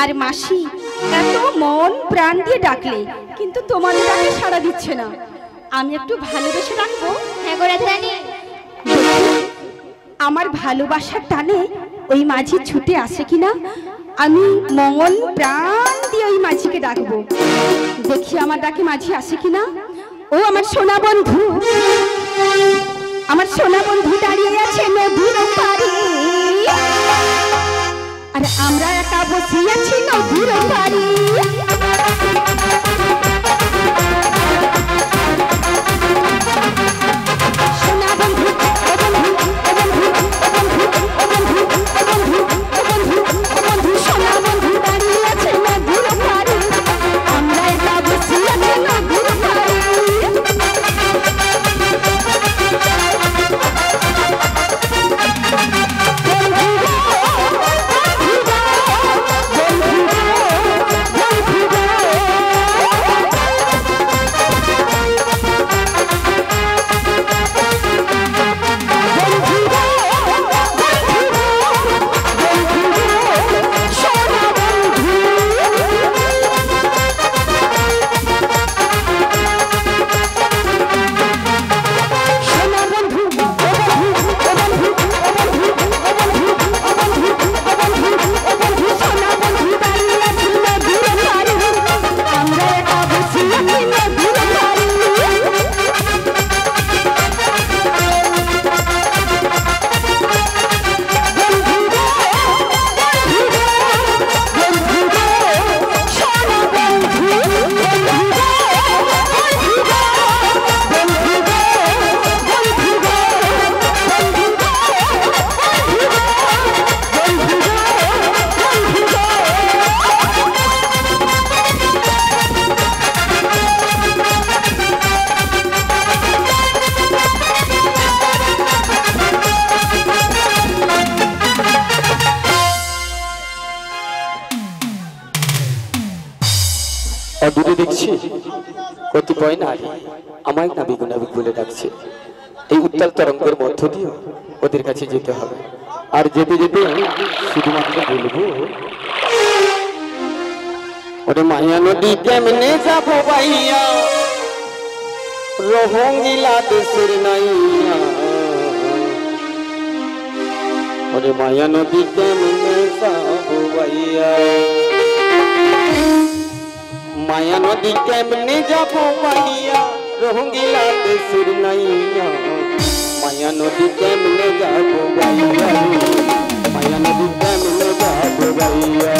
আর মাসি এত মন প্রাণ দিয়ে ডাকলে কিন্তু তোমাদের ডাকে সাড়া দিচ্ছে না। আমি একটু ভালোবেসে ডাকবো। হ্যাঁ গো রাধারানী, আমার ভালোবাসার টানে ওই মাঝি ছুটে আসে কিনা। আমি মন প্রাণ দিয়ে ওই মাঝিকে ডাকবো। দেখি আমার ডাকে মাঝি আসে কিনা। ও আমার সোনা বন্ধু, আমার সোনা বন্ধু দাঁড়িয়ে আছে নদীর পাড়ে, আর আমরা একা বসে আছি নদীর পাড়ে। সোনা বন্ধু, সোনা বন্ধু দাঁড়িয়ে আছে নদীর পাড়ে, আমরা একা বসে আছি নদীর পাড়ে। দূরে দেখছি কতিপয় নারী আমায় নাবিক নাবিক বলে ডাকছে। এই উত্তাল তরঙ্গের মধ্য দিয়ে ওদের কাছে যেতে হবে। আর যেতে যেতে শুধুমাত্র বলবো, ওরে মায়া নদী কেমনে যাবো ভাইয়া, রোহিঙ্গা দেশের নাইয়া। ওরে মায়া নদী কেমনে যাবো ভাইয়া, মায়া নদী কেমনে যাবো ভাইয়া, রোহিঙ্গা দেশের নাইয়া। মায়া নদী কেমনে যাবো ভাইয়া, মায়া নদী কেমনে যাবো ভাইয়া।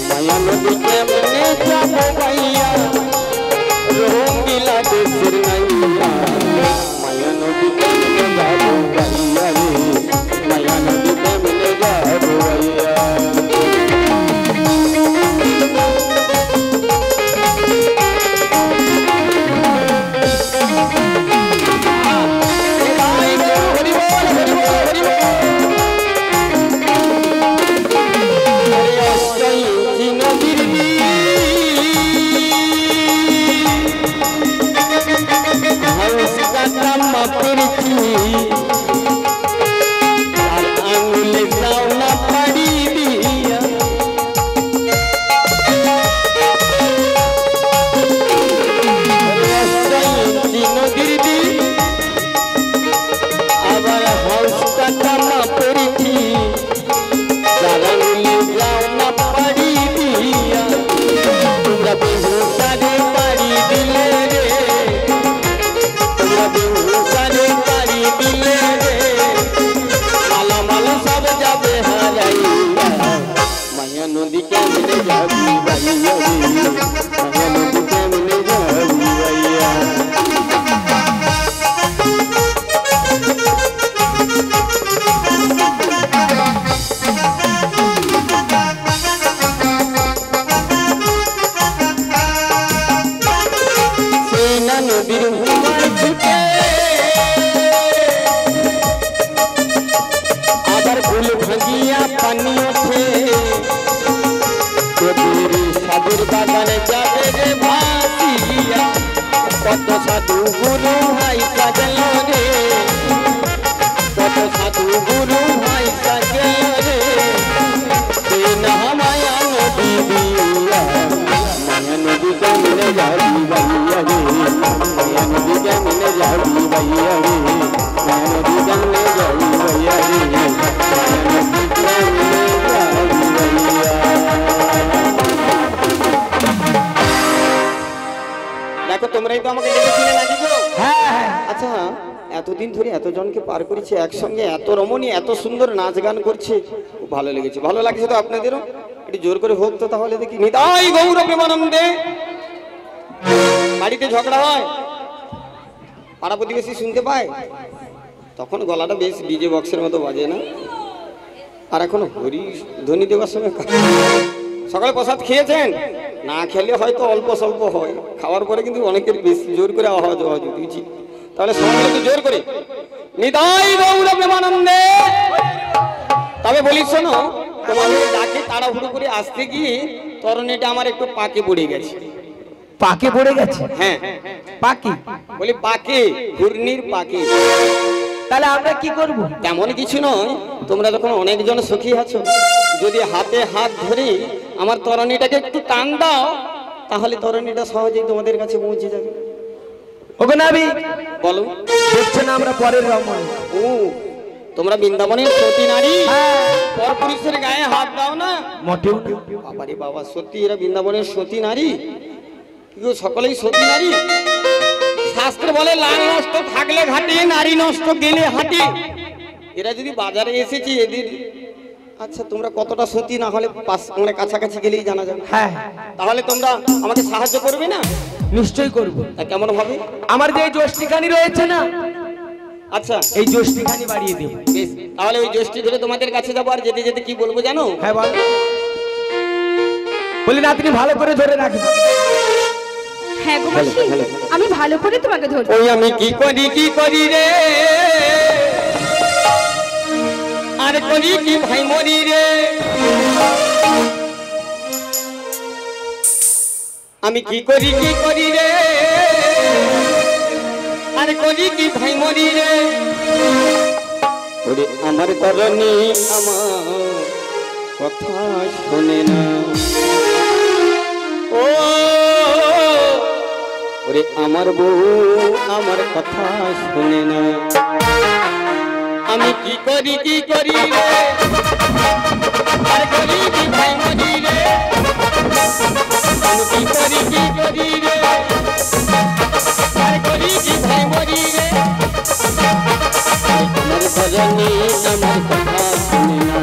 মায়া নদী কেমনে যাবো ভাইয়া, রোহিঙ্গা দেশের নাইয়া। মায়া নদী কেমনে যাবো ভাইয়া রে, মায়া নদী কেমনে যাবো ভাইয়া। नदी केमने जाबी भैया रे, नदी केमने जाबी भैया। सेना नदीर हुमाय छुटे आবার ফুল ভাঙিয়া পানি ওঠে, সাধুর বাগানে যাবে রে ভাসিয়া, কত সাধু গুরু ভাই সাজল রে, কত সাধু গুরু ভাই সাজল রে, না মায়া নদী দিয়া, মায়া নদী কেমনে যাবি ভাইয়া রে, মায়া নদী কেমনে যাবি ভাইয়া রে, মায়া নদী কেমনে যাবি ভাইয়া রে, মায়া নদী কেমনে যাবি ভাইয়া। দেখো তোমরাই তো আমাকে দেখেছিলে নাকি গো? হ্যাঁ। আচ্ছা এতদিন ধরে এতজনকে পার করেছে একসঙ্গে, এত রমণী এত সুন্দর নাচ গান করছে, খুব ভালো লেগেছে। ভালো লাগছে তো আপনাদেরও? একটু জোর করে হোক তো তাহলে দেখি। নিতাই গৌর প্রেমানন্দে। বাড়িতে ঝগড়া হয়, পাড়া প্রতিবেশী শুনতে পায়, তখন গলাটা বেশ ডিজে বক্সের মতো বাজে না? আর এখন হরি ধ্বনি দেওয়ার সময় সকালে প্রসাদ খেয়েছেন? না খেলে হয়তো অল্প স্বল্প হয়, খাওয়ার পরে কিন্তু অনেকের বেশি জোর করে আওয়াজ আওয়াজ উচিত। তাহলে সবাই একটু জোর করে নিতাই গৌর প্রেমানন্দে। তবে বলি শোনো, তোমাদের ডাকে তাড়াহুড়ো করে আসতে গিয়ে তরণীটা আমার একটু পাকে পড়ে গেছে। পাকে পড়ে গেছে? হ্যাঁ। পাকি? বলি পাকে, ঘূর্ণির পাকে। তাহলে আমরা কি করব? তেমন কিছু নয়, তোমরা যখন অনেকজন সখী আছো, যদি হাতে হাত ধরে আমার তরণীটাকে একটু টান দাও, তাহলে তরণীটা সহজেই তোমাদের কাছে পৌঁছে যাবে। ওগো নাবি বলো। দেখছো না আমরা পরের রমণ। ও তোমরা বৃন্দাবনের সতী নারী, পরপুরুষের গায়ে হাত দাও না? মোটেও না। বাবারে বাবা, সত্যি এরা বৃন্দাবনের সতী নারী? কি গো, সকলেই সতী নারী? শাস্ত্র বলে লাল নষ্ট থাকলে ঘাটে, নারী নষ্ট গেলে হাটে। এরা যদি বাজারে এসেছে এদের, আচ্ছা তোমরা কতটা সতী না হলে মানে কাছাকাছি গেলেই জানা যাবে। হ্যাঁ। তাহলে তোমরা আমাকে সাহায্য করবে না? নিশ্চয়ই করব। তা কেমন ভাবে? আমার যে জ্যোষ্ঠিখানি রয়েছে না, আচ্ছা এই জ্যোষ্ঠিখানি বাড়িয়ে দেব। বেশ, তাহলে ওই জ্যোষ্ঠী ধরে তোমাদের কাছে যাবো। আর যেতে যেতে কি বলবো জানো? হ্যাঁ বল। বলি না তুমি ভালো করে ধরে রাখবে। হ্যাঁ গো মাসি, আমি ভালো করে তোমাকে ধরবো। ওই আমি কি করি রে, আর করি কি ভাই মরি রে, আমি কি করি রে, আর করি কি ভাই মরি রে, ওরে আমার তরণী আমার কথা শোনে না, ও ওরে আমার বউ আমার কথা শোনে না, আমি কি করি রে, আর করি কি ভাই মরি রে, আমি কি করি রে, আর করি কি ভাই মরি রে, আমার ভজনী আমার কথা শুনে না,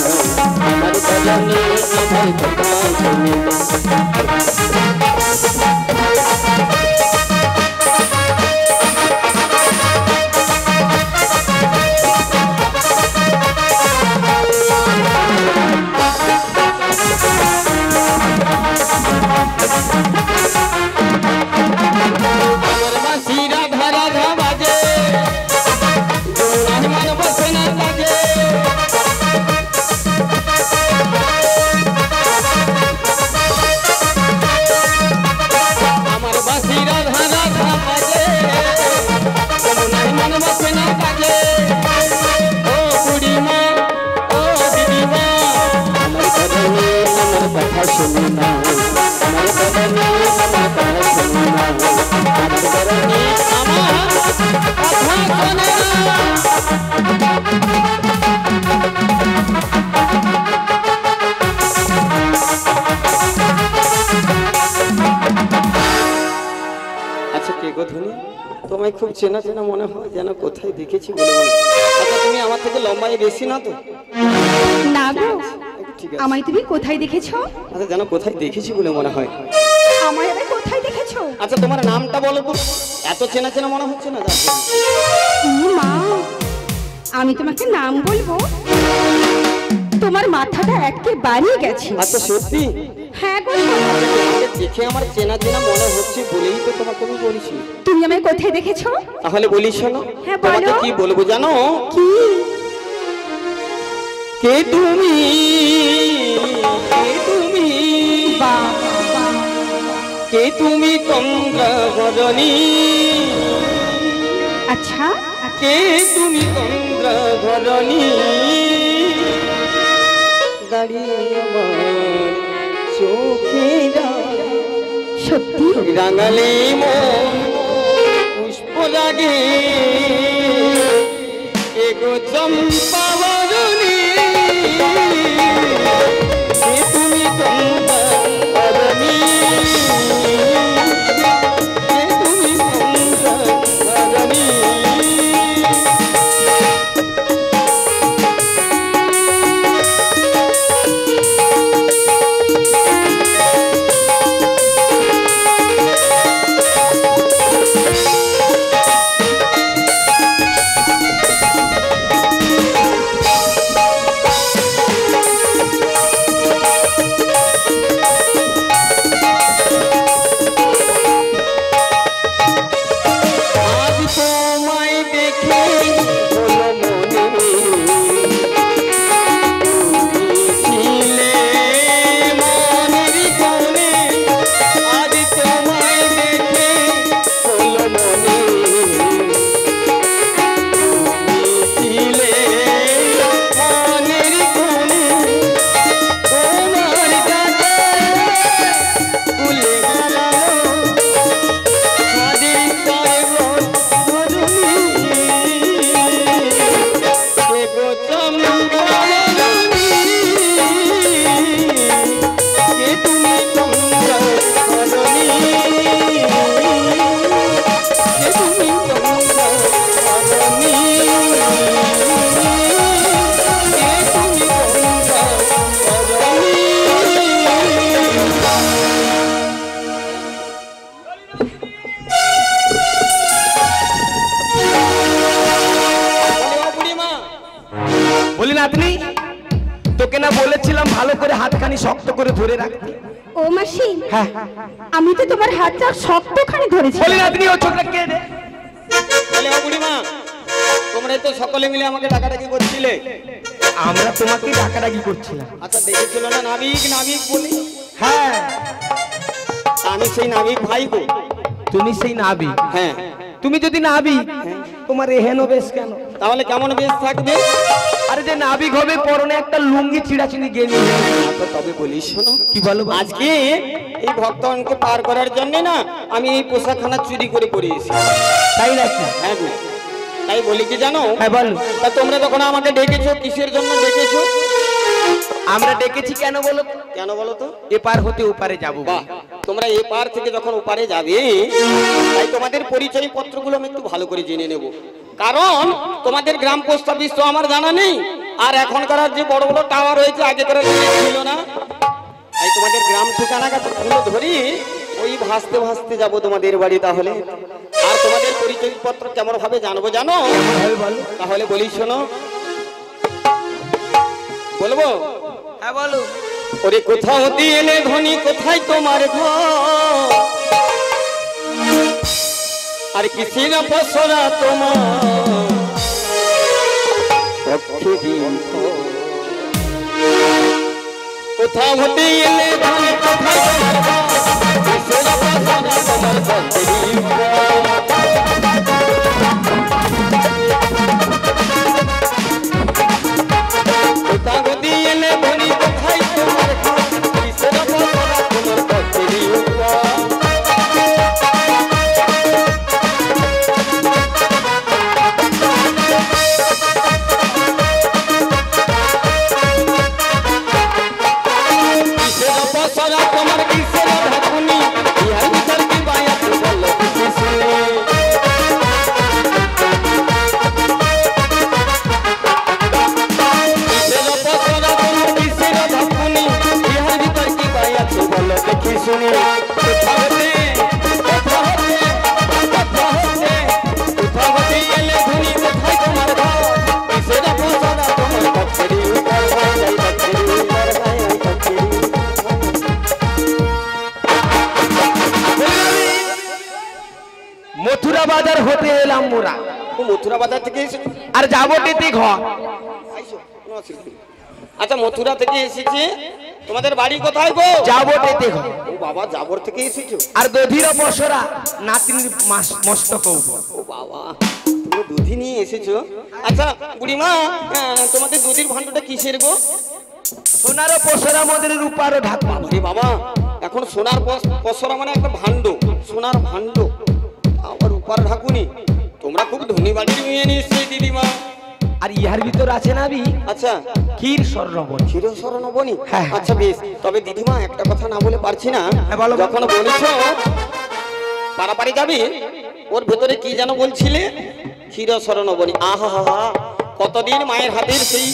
আমার ভজনী আমার কথা শুনে না। তোমায় খুব চেনা চেনা মনে হয়, যেন কোথায় দেখেছি বলে মনে হয়। আচ্ছা তুমি আমার থেকে লম্বায় বেশি না তো? না গো, ঠিক আছে। আমায় তুমি কোথায় দেখেছো? আচ্ছা যেন কোথায় দেখেছি বলে মনে হয়। আমায় আবার কোথায় দেখেছো? আচ্ছা তোমার নামটা বলো তো, এত চেনা চেনা মনে হচ্ছে না? মা, আমি তোমাকে নাম বলবো? তোমার মাথাটা একেবারে গেছে। আচ্ছা সত্যি? হ্যাঁ গো, দেখে আমার চেনা চেনা মনে হচ্ছে বলেই তো তোমাকে আমি বলছি। তুমি আমায় কোথায় দেখেছো? তাহলে বলি শোনো। হ্যাঁ বলো। কি বলবো জানো? কি? কে তুমি, কে তুমি চন্দ্রঘরণী আচ্ছা কে তুমি চন্দ্রঘরণী দাঁড়িয়ে আমার চোখে সত্যি রাঙালি মন পুষ্প লাগে এগো চম্পা বরণী কে তুমি চন্দ্রঘরণী কে তুমি চন্দ্রঘরণী বলি নাতনি তোকে না বলেছিলাম ভালো করে হাতখানি শক্ত করে ধরে রাখতে। ও মাসি হ্যাঁ আমি তো তোমার হাতটা শক্তখানি ধরেছি। বলি নাতনি ও চোখটা কে দে। বলে ও বুড়িমা তোমরা তো সকলে মিলে আমাকে ডাকাডাকি করছিলে। আমরা তোমাকে ডাকাডাকি করছিলাম। আচ্ছা দেখেছিল না নাবিক নাবিক বলি? হ্যাঁ আমি সেই নাবিক ভাই গো। তুমি সেই নাবিক? হ্যাঁ। তুমি যদি নাবিক তোমার এহেন বেশ কেন? তাহলে কেমন বেশ থাকবে? আরে যে নাবিক হবে পরনে একটা লুঙ্গি চিড়াচিড়ি গেঞ্জি। তবে বলিস শোনো কি বলো? আজকে এই ভক্তগণকে পার করার জন্য না আমি এই পোশাকখানা চুরি করে পরিয়েছি। তাই নাকি? হ্যাঁ গো। তাই বলি কি জানো? হ্যাঁ বলো। তা তোমরা যখন আমাকে ডেকেছো কিসের জন্য ডেকেছো? আমরা ডেকেছি কেন বলো? কেন বলো তো? এপার হতে ওপারে যাবো। বাহ, তোমরা এপার থেকে যখন ওপারে যাবে তাই তোমাদের পরিচয় পত্রগুলো আমি একটু ভালো করে জেনে নেব। কারণ তোমাদের গ্রাম পোস্ট অফিস তো আমার জানা নেই, আর এখনকার যে বড় বড় টাওয়ার হয়েছে আগেকার ছিল না। তাই তোমাদের গ্রাম ঠিকানাগুলো ধরি ওই ভাসতে ভাসতে যাবো তোমাদের বাড়ি। তাহলে আর তোমাদের পরিচয় পত্র কেমন ভাবে জানবো জানো? তাহলে বলি শোনো। বলবো? হ্যাঁ বলো। ওরে কোথাও দিয়ে এলে ধনী কোথায় তোমার ঘর, আর কিসির পসরা তোমার কোথাও হতে এলে ধনী কোথায় তোমার ঘর, কিসির পসরা তোমার পথেরই কোথাও দিয়ে এলে ধনী কোথায় তোমার ঘর, কিসির পসরা তোমার পথেরই মথুরা বাজার হতে এলাম মোরা। মথুরা বাজার থেকে আর যাবো টেতে ঘর। আচ্ছা মথুরা থেকে এসেছে তোমাদের বাড়ি কোথায় গো? যাবটে দেখো। ও বাবা, যাবর থেকে এসেছো? আর দধিরও পসরা নাতির মস্তক উপর। ও বাবা, তুমি দুধি নিয়ে এসেছো? আচ্ছা বুড়িমা, তোমাদের দুধের ভান্ডটা কিসের গো? সোনারও পসরা মধ্যে রূপারও ঢাকা। আরে বাবা, এখন সোনার পসরা মানে একটা ভান্ড, সোনার ভান্ড, আবার উপর ঢাকুনি। তোমরা খুব ধনী বাড়ির মেয়ে নিশ্চয়ই দিদিমা। আর ইহার ভিতর আছে নাবি আচ্ছা, ক্ষীর স্বর্ণবন। ক্ষীর স্বর্ণবনী? হ্যাঁ। আচ্ছা বেশ, তবে দিদিমা একটা কথা না বলে পারছি না। বলো। যখন বলেছ পারাপারি যাবি, ওর ভেতরে কি যেন বলছিলে? ক্ষীর স্বর্ণবনী। আহা হা হা, কতদিন মায়ের হাতের সেই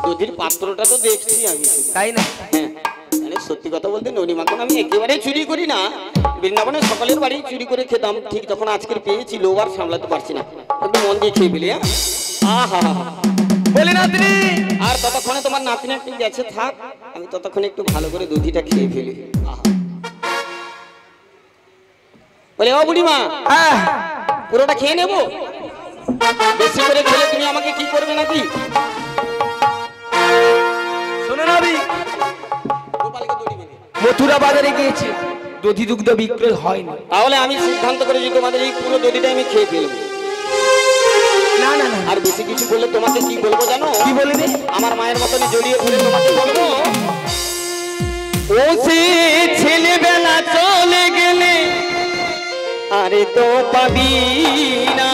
দুধের পাত্রটা তো দেখছি আমি। তাই না? হ্যাঁ, সত্যি কথা বলতে ননিমাখন আমি একেবারে চুরি করি না। বৃন্দাবনে সকলের বাড়ি চুরি করে খেতাম, ঠিক যখন আজকের পেয়েছি লোভ আর সামলাতে পারছি না, একটু মন দিয়ে খেয়ে ফেলি। আহা বলি নাতনি, আর ততক্ষণে তোমার নাতনি একটু গেছে, থাক, আমি ততক্ষণে একটু ভালো করে দুধিটা খেয়ে ফেলি। আহা, বলে ও বুড়িমা, পুরোটা খেয়ে নেবো? বেশি করে খেলে তুমি আমাকে কি করবে নাকি? শোনো নাবি, গোপালকে দড়ি বেঁধে। মথুরা বাজারে গিয়েছি, দধি দুগ্ধ বিক্রয় হয়নি। তাহলে আমি সিদ্ধান্ত করেছি তোমাদের এই পুরো দধিটা আমি খেয়ে ফেলবো। না না না, আর বেশি কিছু বললে তোমাকে কি বলবো জানো? কি বলবি? আমার মায়ের মতনই জড়িয়ে ধরে তোমাকে বলবো, ও সে ছেলেবেলা চলে গেলে আরে তো পাবি না,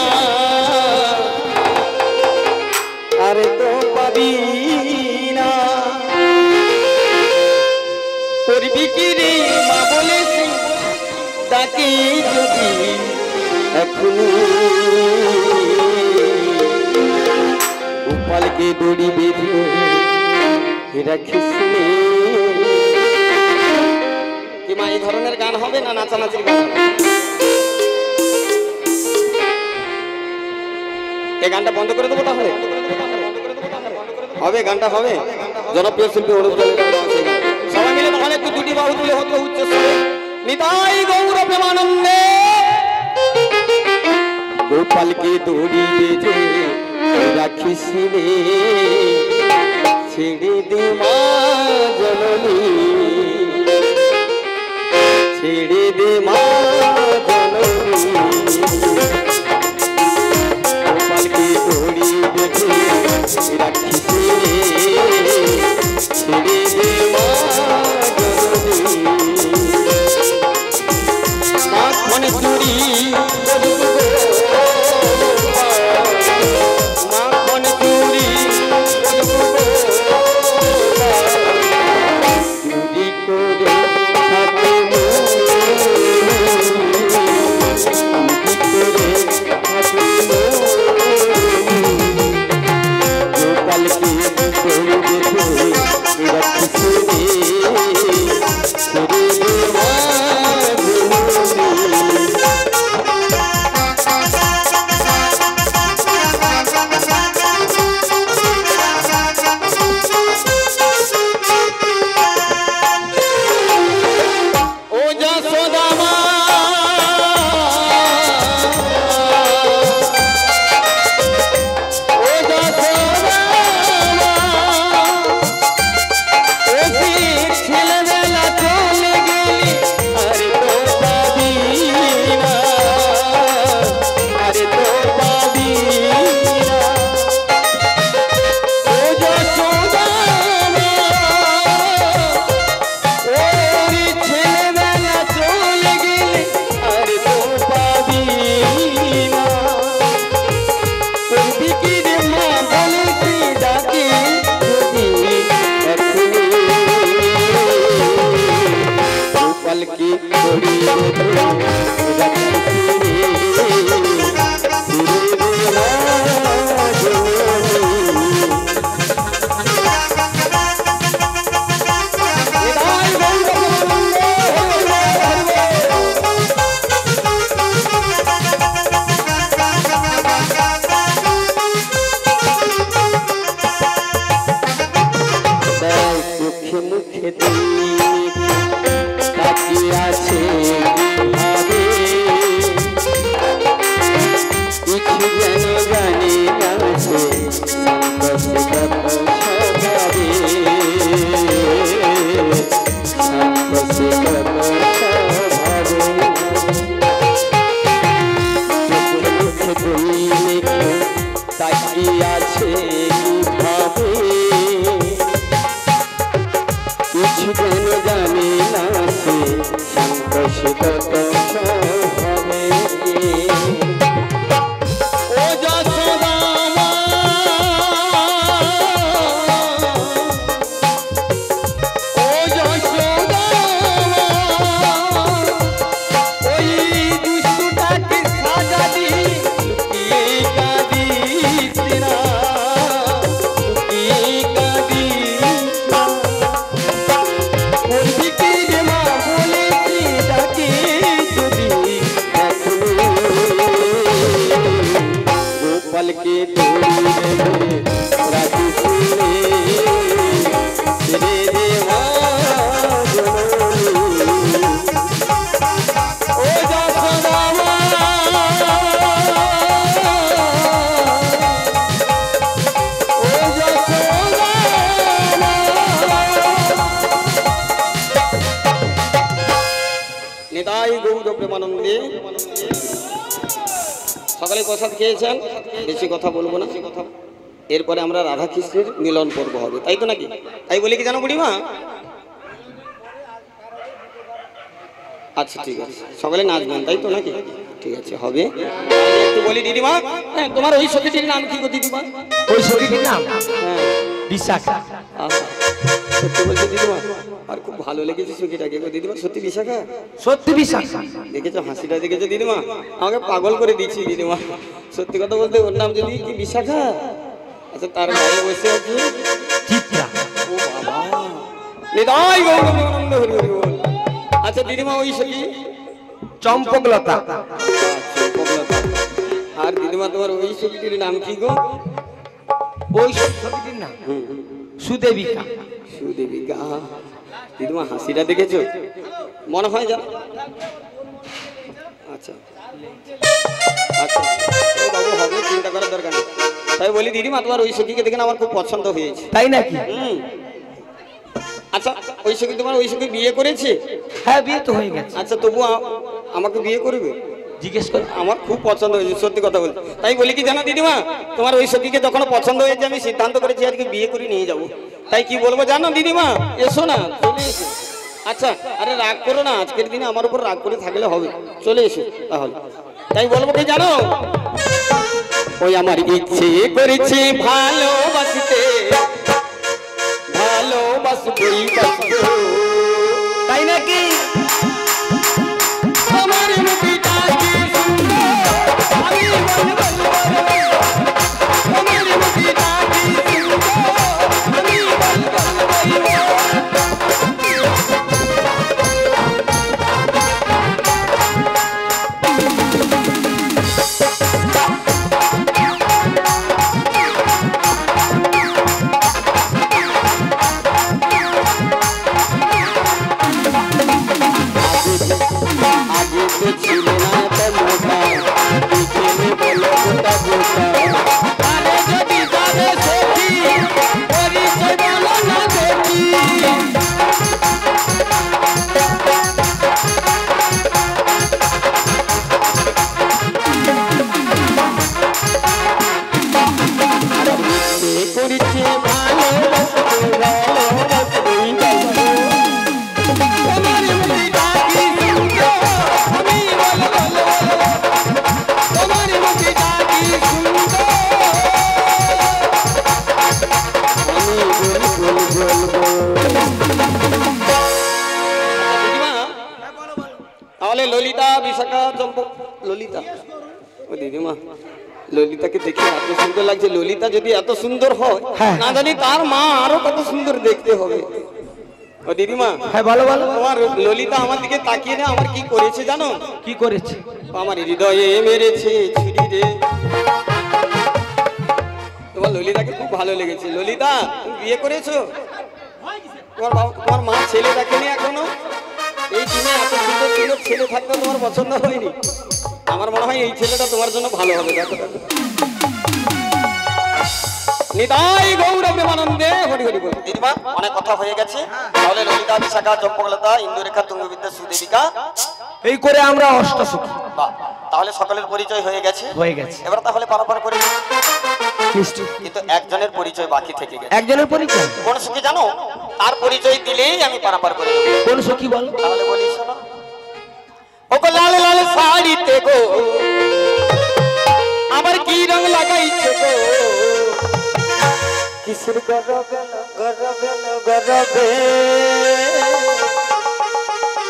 আরে তো পাবি না, করবি কি রে মা বলেছি তাকে যদি এখনো গোপালকে দড়ি বেঁধে রাখিস রে। কি মা, এই ধরনের গান হবে না নাচানাচির গান হবে? এই গানটা বন্ধ করে দেবো তাহলে? হবে, গানটা হবে। জনপ্রিয় শিল্পী অনুপ জলের সবাই মিলে তখন একটু দুটি বাহু তুলে হতো উচ্চ স্বরে, নিতাই গৌর প্রেমানন্দে গোপালকে দড়ি বেঁধে রাখিস রে, ছেড়ে দে মা জননী, ছেড়ে দে মা জননী, গোপালকে দড়ি বেঁধে রাখিস রে, ছেড়ে দে মা জননী, মাখন চুরি মাখন চুরি চুরি করে হাতে গোপালকে দড়ি বেঁধে রাখিস রে, ছেড়ে দে মা জননী। ও যশোদা মা, ও যশোদা মা, ও ছেলেবেলা চলে গেলি আরে তো পাবি না, আরে তো পাবি না, ও যশোদা মা, ওরে ছেলেবেলা চলে গেলে আরে তো পাবি না, করবি কি রে মা বলেছি ডাকে যদি এখনো গোপালকে দড়ি বেঁধে রাখিস রে, ছেড়ে দে মা জননী। নিতাই গৌর প্রেমানন্দে চোখে মুখে তাকিয়ে আছে ভাবে, কিছু যেন জানি না সে সন্তোষ স্বভাবে। প্রেমানন্দে। সকালে প্রসাদ খেয়েছেন, বেশি কথা বলবো না। এরপরে আমরা রাধা কৃষ্ণের মিলন পর্ব হবে, তাই তো নাকি? তাই বলি কি জানো বুড়িমা? আচ্ছা ঠিক আছে, সকালে নাচবেন তাই তো নাকি? ঠিক আছে হবে। একটু বলি দিদিমা, হ্যাঁ তোমার ওই সখীটির নাম কি গো দিদিমা? ওই সখীটির নাম হ্যাঁ বিশাখা। আহা, সত্যি বলছি দিদিমা, আর খুব ভালো লেগেছে সখীটাকে গো দিদিমা। সত্যি বিশাখা? সত্যি বিশাখা। দেখেছো হাসিটা, দেখেছো দিদিমা? আমাকে পাগল করে দিচ্ছি দিদিমা। সত্যি কথা বলতে ওর নাম যদি কি বিশাখা? আচ্ছা তার গায়ে বসে আছে চিত্রা। ও বাবা, নিতাই গৌরানন্দ হরি হরি বল। আচ্ছা দিদিমা ওই সখী চম্পকলতা। চম্পকলতা। আর দিদিমা তোমার ওই সখীটির নাম কি গো? ওই সখীটির নাম সুদেবিকা। সুদেবিকা। দিদিমা হাসিটা দেখেছো? মনে হয় জানো? আচ্ছা আচ্ছা, ও বাবু হবে, চিন্তা করার দরকার নেই। তাই বলি দিদিমা তোমার ওই সখীকে দেখে না আমার খুব পছন্দ হয়েছে। তাই নাকি? আচ্ছা ওই সখী তোমার ওই সখী বিয়ে করেছে? হ্যাঁ বিয়ে তো হয়ে গেছে। আচ্ছা তবু আমাকে বিয়ে করবে? জিজ্ঞেস কর। আমার খুব পছন্দ হয়েছে, সত্যি কথা বলতে। তাই বলি কি জানো দিদিমা, তোমার ওই সখীকে যখন পছন্দ হয়েছে আমি সিদ্ধান্ত করেছি আজকে বিয়ে করে নিয়ে যাব। তাই কি বলবো জানো দিদিমা? এসো না, চলে এসো। আচ্ছা আরে রাগ করো না, আজকের দিনে আমার উপর রাগ করে থাকলে হবে, চলে এসো তাহলে। তাই বলবো কি জানো, ওই আমার ইচ্ছে করেছে ভালোবাসতে, ভালোবাসবই বাসবো। তাই নাকি? আমার মুখটা কি সুন্দর, আমি বলবো, আমার মুখটা কি সুন্দর, আমি বলবো। তাহলে ললিতা বিশাখা চম্পক, ললিতা, ও দিদিমা ললিতাকে দেখে এত সুন্দর লাগছে। ললিতা যদি এত সুন্দর হয়, না জানি তার মা আরো কত সুন্দর দেখতে হবে। ও দিদিমা, হ্যাঁ বলো বলো। তোমার ললিতা আমার দিকে তাকিয়ে না আমার কি করেছে জানো? কি করেছে? আমার হৃদয়ে মেরেছে ছুরি রে। তোমার ললিতাকে খুব ভালো লেগেছে। ললিতা তুমি বিয়ে করেছো? তোমার মা ছেলে দেখেনি এখনো? এই দিনে এত সুন্দর সুন্দর ছেলে থাকতে তোমার পছন্দ হয়নি? আমার মনে হয় এই ছেলেটা তোমার জন্য ভালো হবে। দেখো দেখো, নিতাই গৌর প্রেমানন্দে হরি হরি বল। দিদিমা অনেক কথা হয়ে গেছে, তাহলে ললিতা বিশাখা চম্পকলতা ইন্দুরেখা তুঙ্গবিদ্যা সুদেবিকা এই করে আমরা অষ্টসখী। বাহ, তাহলে সকলের পরিচয় হয়ে গেছে। হয়ে গেছে। এবার তাহলে পারাপার করে নিই। নিশ্চয়। কিন্তু একজনের পরিচয় বাকি থেকে গেছে। একজনের পরিচয়? কোন সখী জানো? তার পরিচয় দিলেই আমি পারাপার করে দেব। কোন সখী বলো? তাহলে বলি শোনো। ও গো লাল লাল শাড়িতে গো আবার কি রং লাগাইছো গো, কিসের গরবে গরবে,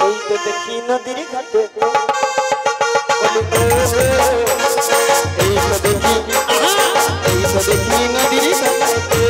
এই তো দেখি নদীর ঘাটে, এই তো দেখি, এই তো দেখি নদীর ঘাটে।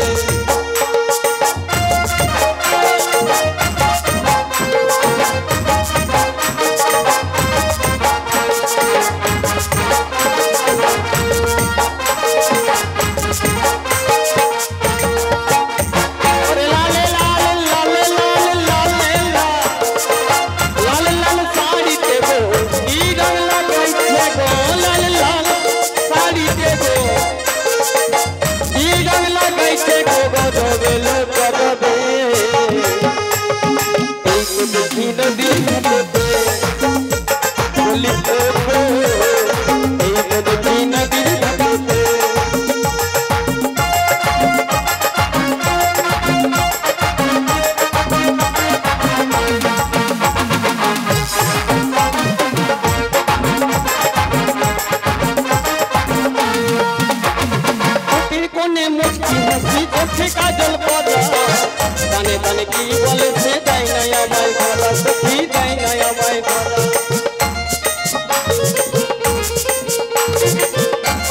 কানে কি বলেছে যাই না আমায় ধরা সখী যাই না আমায় ধরা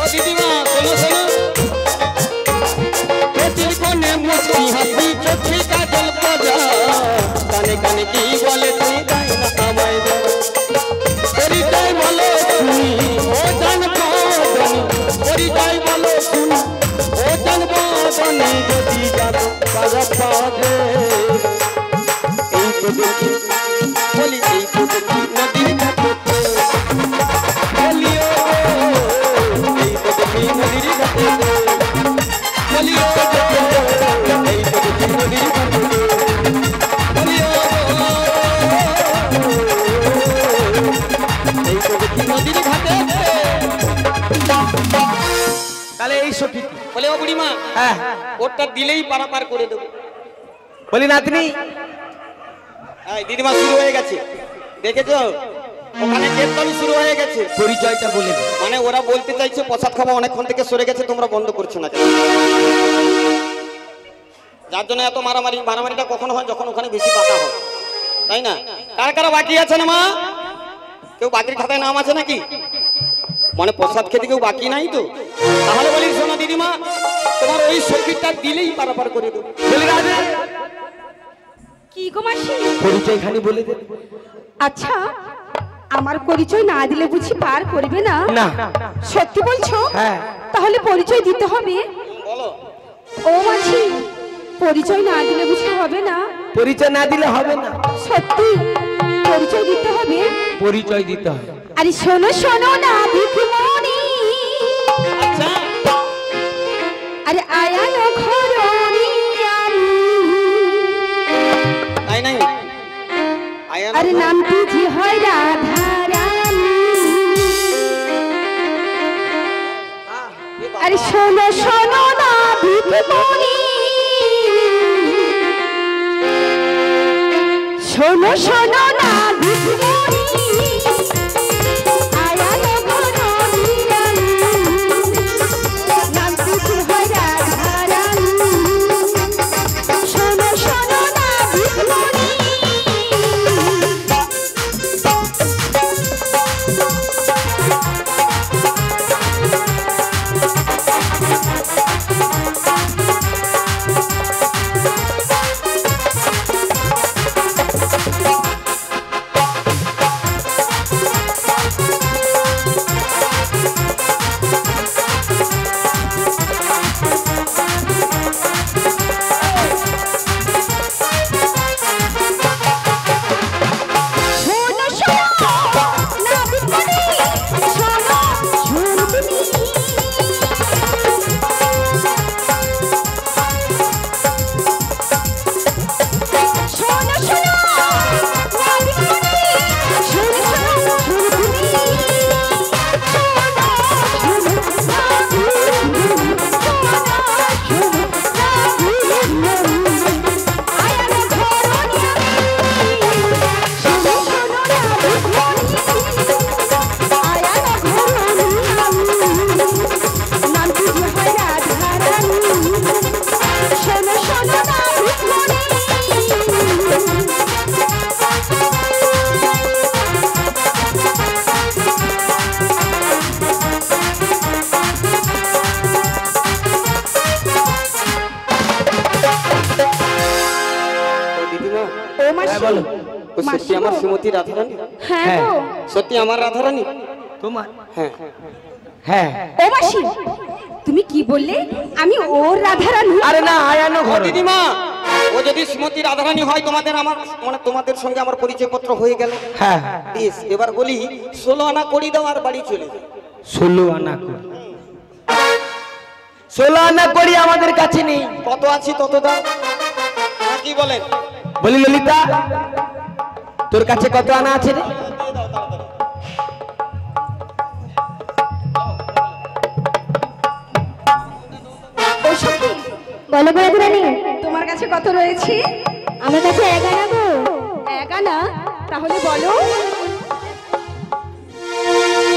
ও দিদিমা শোনো শোনো পেটির কোণে মুচকি হাসি চোখে কাজল পজা কানে কানে কি বলেছে যাই না আমায় ধরা পরিচয় বলো শুনি ও জানবো পরিচয় বলো শুনি ও জানবো যদি যাবো কাজা পাবে এই তো দেখি বলি এই তো দেখি নদীর ঘাটে বলিও এই তো দেখি নদীর ঘাটে বলিও এই তো দেখি নদীর ঘাটে বলিও এই তো দেখি নদীর ঘাটে তাহলে এই সখী বলে ও বুড়িমা হ্যাঁ ওটা দিলেই পারাপার করে দেবো বলি নাতনি এই দিদিমা শুরু হয়ে গেছে দেখেছো ওখানে কীর্তনই শুরু হয়ে গেছে পরিচয়টা বলে দে। মানে ওরা বলতে চাইছে প্রসাদ খাওয়া অনেকক্ষণ থেকে সরে গেছে তোমরা বন্ধ করছো না কেন? যার জন্য এত মারামারিটা কখন হয় যখন ওখানে বেশি পাতা হয় তাই না কারা কারা বাকি আছে না মা কেউ বাকির খাতায় নাম আছে নাকি মানে প্রসাদ খেতে কেউ বাকি নাই তো তাহলে বলি শোনো দিদিমা তোমার ওই সখীটা দিলেই পারাপার করে দেবো বলি রাজা কি গো মাসি পরিচয় খানি বলে দে। আচ্ছা আমার পরিচয় না দিলে বুঝি পার করবে না? না সত্যি বলছো? হ্যাঁ। তাহলে পরিচয় দিতে হবে। বলো ও মাসি পরিচয় না দিলে বুঝি হবে না? পরিচয় না দিলে হবে না সত্যি পরিচয় দিতে হবে। পরিচয় দিতে হবে। আরে শোনো শোনো না ভিখিমণি আচ্ছা আরে আয়ানো ঘরণি তাই নাই আরে নামটি যে হয় রাধারানী আরে শোনো শোনো না ভিখিমণি শোনো শোনো না ভিখিমণি আয়ানো ঘরণি নামটি যে হয় রাধারানী শোনো শোনো না ভিখিমণি সত্যি আমার শ্রীমতী রাধারানী হ্যাঁ গো সত্যি আমার রাধারানী তোমার হ্যাঁ হ্যাঁ ও মাসি তুমি কি বললে আমি ওর রাধারানী? আরে না আয়ানো ও ঘর দিদিমা ও যদি শ্রীমতী রাধারানী হয় তোমাদের আমার মানে তোমাদের সঙ্গে আমার পরিচয় পত্র হয়ে গেল হ্যাঁ বেশ এবার বলি 16 আনা করি দাও আর বাড়ি চলে যাও 16 আনা করি 16 আনা করি আমাদের কাছে নেই কত আছি তত দাও কি বলেন বলি ললিতা তোর কাছে কত আনা আছে রে ও সখী বলো রাধারানী তোমার কাছে কত রয়েছে? আমার কাছে 1 আনা গো। 1 আনা? তাহলে বলো।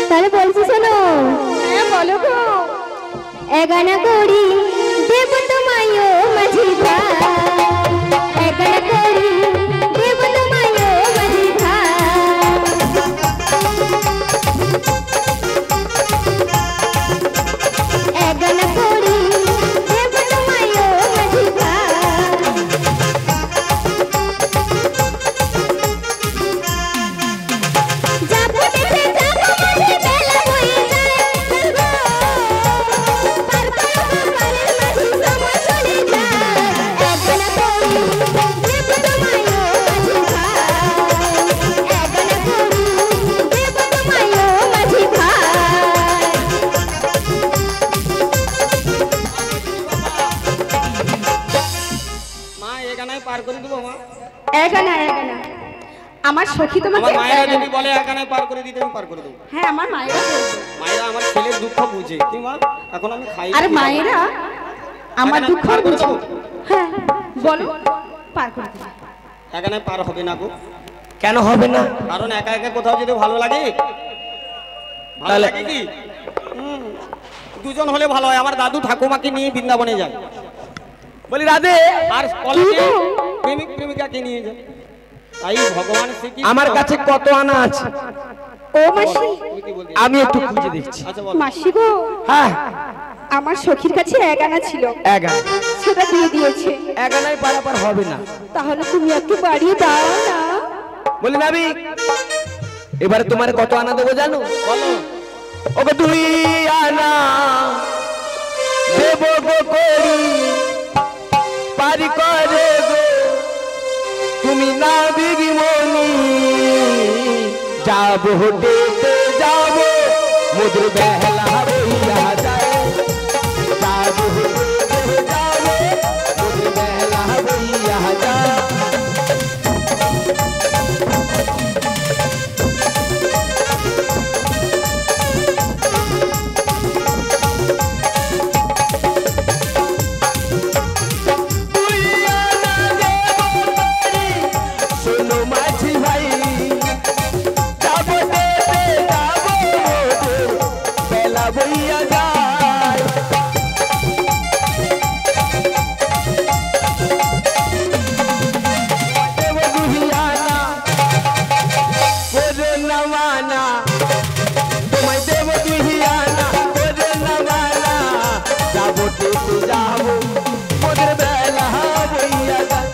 তাহলে বলছি শোনো হ্যাঁ বলো গো। 1 আনা করি দেব তোমায় ও মাঝি ভাই 1 একানায় পার করে দেবো মা। এগানা আমার সখী তোমাকে আমার মায়েরা যদি বলে একানায় পার করে দিতে আমি পার করে দেবো। হ্যাঁ আমার মায়েরা বলবে। মায়েরা আমার ছেলের দুঃখ বুঝে কি মা, এখন আমি খাই। আরে মায়েরা আমার একানায় দুঃখ পার করে বুঝে। দেবো? হ্যাঁ বলো পার করে দেবো। একানায় পার হবে না গো। কেন হবে না? কারণ একা একা কোথাও যেতে ভালো লাগে? ভালো তাহলে- লাগে কি? দুজন হলে ভালো হয়। আমার দাদু ঠাকুমাকে নিয়ে বৃন্দাবনে যায়, বলি রাধে, আর কলেজে প্রেমিক প্রেমিকাকে নিয়ে যায়। তাই ভগবান শ্রীকৃষ্ণ আমার কাছে কত আনা আছে ও মাসি তুমি কি বলতে? আমি একটু খুঁজে দেখছি। আচ্ছা বল। মাসি গো হ্যাঁ, আমার সখীর কাছে এগানা ছিল, এগানা। সেটা দিয়ে দিয়েছে। এগানায় পারাপার হবে না। তাহলে তুমি একটু বাড়িয়ে দাও না। বলি নাবি, এবারে তোমার কত আনা দেবো জানো? বলো। ওকে 2 আনা দেব গো করি পারি করে গো, তুমি না বিগি মনি যাব হোটেতে যাব মুদ্র বেহলা বইয়া যায়, যাব হোটেতে যাব মুদ্র বেহলা বইয়া যায়। শোনো মাঝি ভাই, যাব দেবে যাব বেলা বইয়া যায়। দেব দুহিয়ানা করে না মানা, তোমায় দেব দুহিয়ানা করে না মানা, যাব দেবে যাব মোদের বেলা বইয়া যায়।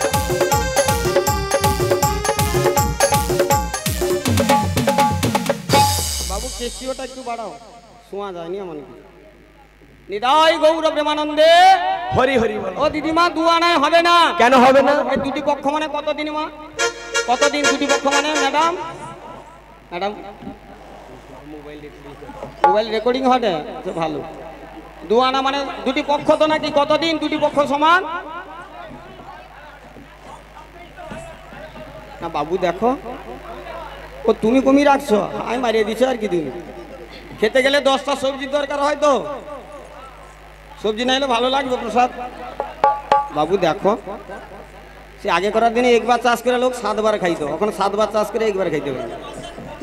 বাবু কেসিওটা একটু বাড়াও, শোয়া যায়নি আমার কি। নিতাই গৌর প্রেমানন্দে হরি হরি বল। ও দিদিমা 2 আনায় হবে না। কেন হবে না? এই দুটি পক্ষ মানে কতদিন মা? কতদিন দুটি পক্ষ মানে ম্যাডাম? ম্যাডাম মোবাইল রেকর্ডিং হবে তো ভালো। 2 আনা মানে দুটি পক্ষ তো নাকি কতদিন দুটি পক্ষ সমান? না বাবু দেখো, ও তুমি কমিয়ে রাখছো, আমি মারিয়ে দিছো আর কি। তুমি খেতে গেলে 10টা সবজির দরকার হয়, তো সবজি না এলে ভালো লাগবে প্রসাদ। বাবু দেখো, সে আগে করার দিনে 1 বার চাষ করে লোক 7 বার খাইতো, এখন 7 বার চাষ করে 1 বার খাইতে পারে।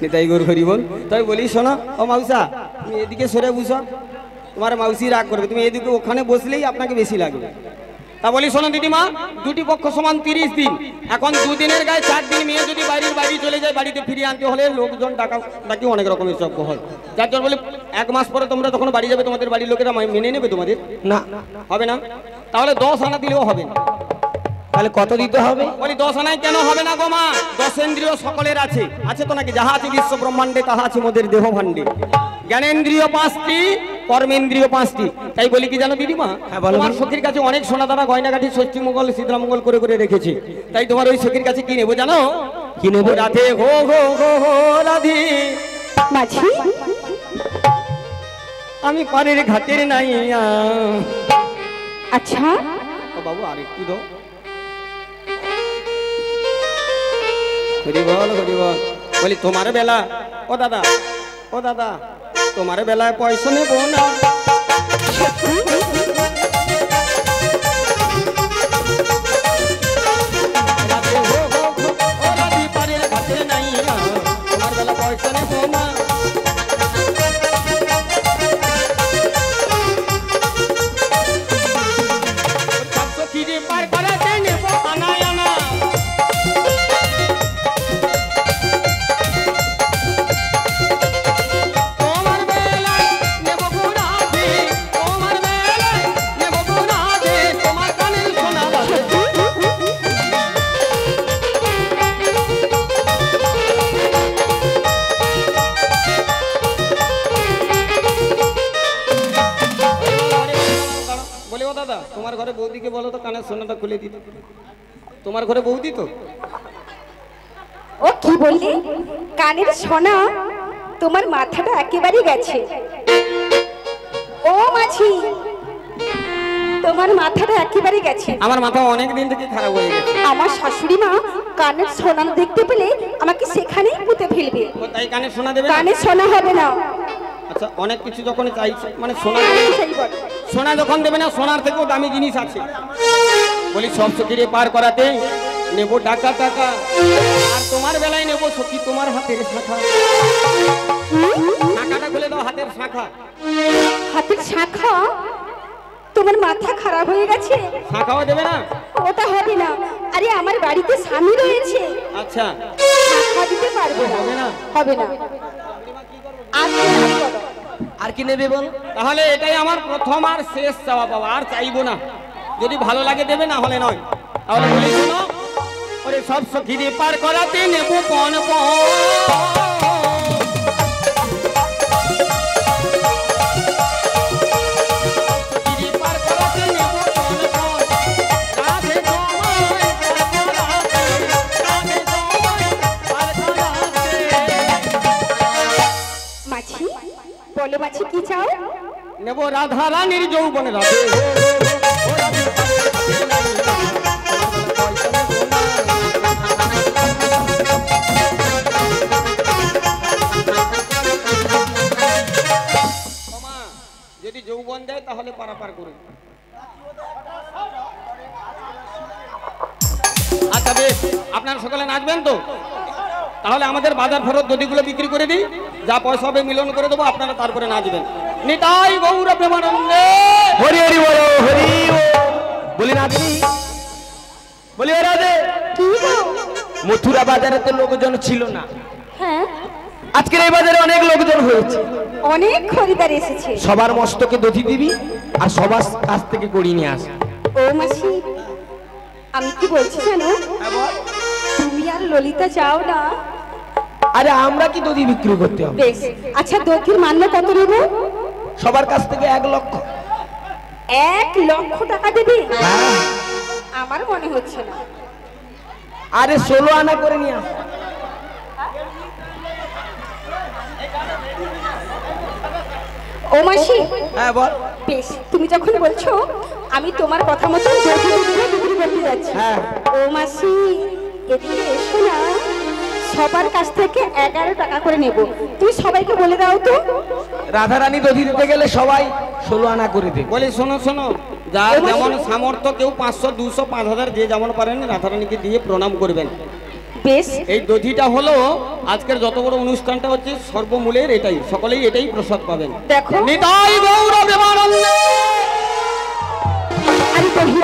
নিতাই গৌর হরি বল। তাই বলি শোনো ও মাউসা, তুমি এদিকে সরে বুঝো, তোমার মাউসি রাগ করবে, তুমি এদিকে ওখানে বসলেই আপনাকে বেশি লাগবে। তা বলি শোনো দিদিমা, দুটি পক্ষ সমান 30 দিন। এখন 2 দিনের গায়ে 4 দিন মেয়ে যদি বাইরের বাড়ি চলে যায়, বাড়িতে ফিরিয়ে আনতে হলে লোকজন ডাকি অনেক রকমের চক্র হয়। যার জন্য বলি 1 মাস পরে তোমরা যখন বাড়ি যাবে, তোমাদের বাড়ির লোকেরা মেনে নেবে তোমাদের? না, হবে না। তাহলে 10 আনা দিলেও হবে না। তাহলে কত দিতে হবে? বলি 10 আনায় কেন হবে না গো মা? 10 ইন্দ্রিয় সকলের আছে, আছে তো নাকি? যাহা আছে বিশ্ব ব্রহ্মাণ্ডে তাহা আছে মোদের দেহ ভাণ্ডে। জ্ঞানেন্দ্রিয় 5টি, কর্মেন্দ্রিয় 5টি। তাই বলি কি জানো দিদিমা, হ্যাঁ, বলো। তোমার সখীর কাছে অনেক সোনা দানা গয়নাগাঠি ষষ্ঠী মঙ্গল সিদ্ধমঙ্গল করে করে রেখেছি। তাই তোমার ওই সখীর কাছে কি নেবো জানো? কি নেবো? রাধে গো গো গো গো রাধে, মাঝি আমি পারের ঘাটের নাইয়া। আচ্ছা ও বাবু আর একটু দাও। হরি বল হরি বল। বলি তোমার বেলা, ও দাদা ও দাদা, তোমার বেলায় পয়সা নেবো না। রাধে গো গো গো, ও রাধে পারের ঘাটের নাইয়া, তোমার বেলা পয়সা নেবো না। সখীরে পার করাতে নেবো আনায় আনা। তোমার বেলায় নেবো গুণাধে, তোমার বেলায় নেবো গুণাধে, তোমার কানের সোনা বাজে। বলে ও দাদা, তোমার ঘরে বৌদিকে বলো তো কানের সোনাটা খুলে দিতে। তোমার ঘরে বৌদি তো? ও কি বললি? কানের সোনা? তোমার মাথাটা একেবারে গেছে। ও মাঝি তোমার মাথাটা একেবারে গেছে। আমার মাথা অনেক দিন থেকে খারাপ হয়ে গেছে। আমার শাশুড়ি মা কানের সোনা দেখতে পেলে আমাকে সেখানেই পুঁতে ফেলবে। ও তাই কানে শোনা দেবে না? কানে সোনা হবে না। আচ্ছা, অনেক কিছু যখন চাইছে মানে সোনা সেই বল। সোনা যখন দেবে না, সোনার থেকেও দামি জিনিস আছে। বলি সব সখীরে পার করাতে নেবো টাকা টাকা, আর তোমার বেলায় নেবো সখী তোমার হাতের শাখা। শাখাটা খুলে দাও, হাতের শাখা। হাতের শাখা? তোমার মাথা খারাপ হয়ে গেছে। শাখাও দেবে না? ওটা হবে না। আরে আমার বাড়িতে স্বামী রয়েছে। আচ্ছা, শাখা দিতে পারবো না। হবে না? হবে না। আর কি চাই বলো? আর কি নেবে বল? তাহলে এটাই আমার প্রথম আর শেষ চাওয়া পাওয়া, আর চাইবো না। যদি ভালো লাগে দেবে, না হলে নয়। তাহলে বলি শোনো, ওরে সব সখীরে পার করাতে নেবো পণ মাছি বলো, মাছি কি চাও? নেবো রাধা রানীর যৌবনে রাধে। যদি যৌবন দেয় তাহলে পারাপার করুন। আচ্ছা বেশ, আপনারা সকলে নাচবেন তো? তাহলে আমাদের বাজার ফেরত দধিগুলো বিক্রি করে দিই, যা পয়সা হবে মিলন করে দেবো, আপনারা তারপরে নাচবেন। নিতাই গৌর প্রেমানন্দে হরি হরি বলো, হরি বলি নাচি বলি ও রাধে। কি গো? মথুরা বাজারে তো লোকজন ছিল না, হ্যাঁ, আজকের এই বাজারে অনেক লোকজন হয়েছে। অনেক খরিদার এসেছে। সবার মস্তকে দধি দিবি আর সবার কাছ থেকে করিয়ে নিয়ে আস। ও মাসি, আমি কি বলছি জানো? তুমি আর ললিতা যাও না? আরে আমরা কি দধি বিক্রি করতে হবে? বেশ, আচ্ছা দধির মান্য কত নেব? সবার কাছ থেকে 1 লক্ষ। 1 লক্ষ টাকা দেবে? হ্যাঁ। আমার মনে হচ্ছে না। আরে 16 আনা করে নিয়ে আস। ও মাসি, হ্যাঁ বল। বেশ, তুমি যখন বলছো আমি তোমার কথা মতো দধি বিক্রি করতে যাচ্ছি। হ্যাঁ। ও মাসি, এদিকে এসো না। সবার কাছ থেকে 11 টাকা করে নেব। তুমি সবাইকে বলে দাও তো। রাধারানী দধি দিতে গেলে সবাই 16 আনা করে দেবে। বলি শোনো শোনো, যার যেমন সামর্থ্য, কেউ 500, 200, 5000 যে যেমন পারেন রাধারানীকে দিয়ে প্রণাম করবেন। বেশ, এই দধিটা হলো আজকের যত বড় অনুষ্ঠানটা হচ্ছে সর্বমূলের এটাই, সকলেই এটাই প্রসাদ পাবেন। দেখো। নিতাই গৌর প্রেমানন্দে। আরে দধি